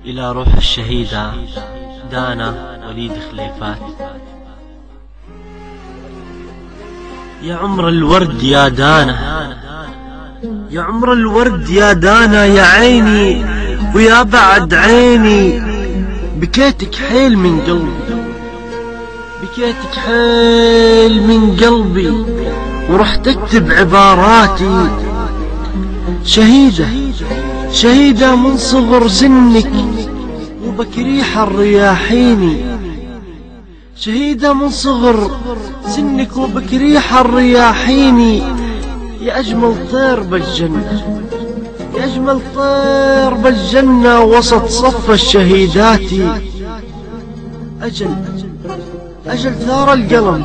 إلى روح الشهيدة دانا وليد خليفات. يا عمر الورد يا دانا، يا عمر الورد يا دانا، يا عيني ويا بعد عيني، بكيتك حيل من قلبي، بكيتك حيل من قلبي، ورحت اكتب عباراتي. شهيدة شهيدة من صغر سنك وبكريح الرياحيني، شهيدة من صغر سنك وبكريح الرياحيني، يا أجمل طير بالجنة، يا أجمل طير بالجنة وسط صف الشهيدات. أجل ثار القلم،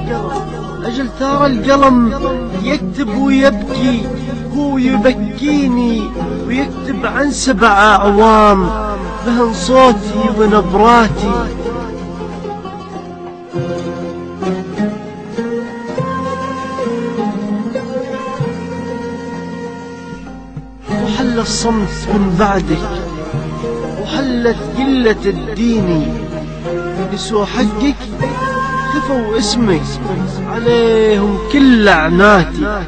أجل ثار القلم، يكتب ويبكي، هو يبكيني ويكتب عن 7 أعوام بهن صوتي ونبراتي. وحل الصمت من بعدك، وحلت قلة الديني، نسوا حقك خفوا اسمك عليهم كل لعناتي.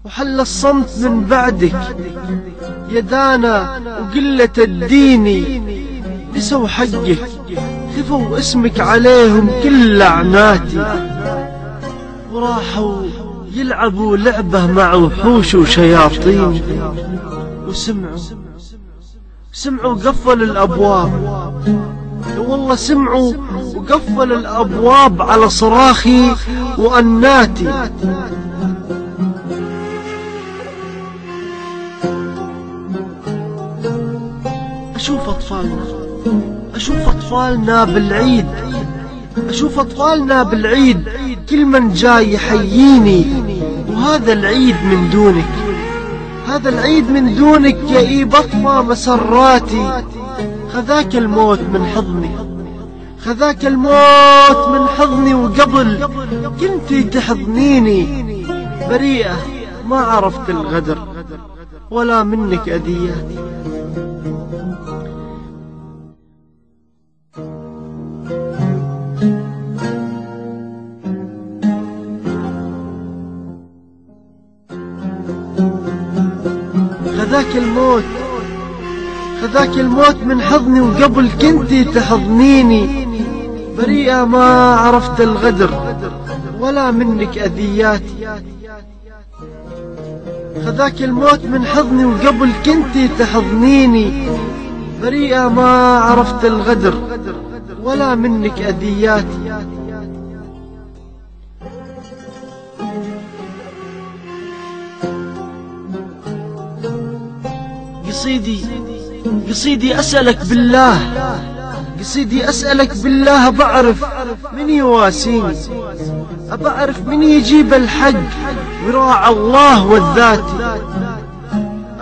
وحل الصمت من بعدك يا دانا وقلة الديني، نسوا حقك خفوا اسمك عليهم كل لعناتي. وراحوا يلعبوا لعبة مع وحوش وشياطين، وسمعوا قفل الأبواب، والله سمعوا وقفل الأبواب على صراخي وأناتي. أشوف أطفالنا بالعيد، أشوف أطفالنا بالعيد، كل من جاي يحييني، وهذا العيد من دونك، هذا العيد من دونك يا إيب أطفى مسراتي. خذاك الموت من حضني، خذاك الموت من حضني، وقبل كنتي تحضنيني، بريئة ما عرفت الغدر ولا منك أذياتي. خذاك الموت من حضني، وقبل كنتي تحضنيني، بريئة ما عرفت الغدر ولا منك أذياتي. خذاك الموت من حضني، وقبل كنتي تحضنيني، بريئة ما عرفت الغدر ولا منك أذياتي. قصيدي أسألك بالله، قصيدي أسألك بالله، بعرف من يواسيني، أبعرف من يجيب الحق وراعى الله والذاتي.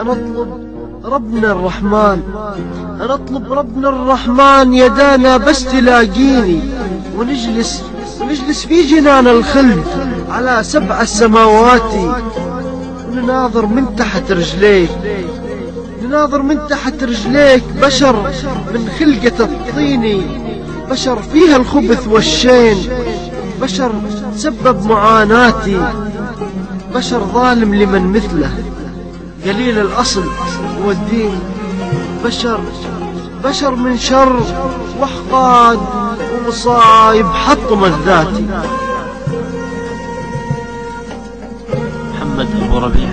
أنا أطلب ربنا الرحمن، أنا أطلب ربنا الرحمن يا دانا بس تلاقيني، ونجلس في جنان الخلد على 7 السماوات، ونناظر من تحت رجليك، ناظر من تحت رجليك بشر من خلقة الطيني، بشر فيها الخبث والشين، بشر سبب معاناتي، بشر ظالم لمن مثله، قليل الأصل والدين، بشر من شر وحقاد ومصايب حطمت ذاتي. محمد أبو ربيع.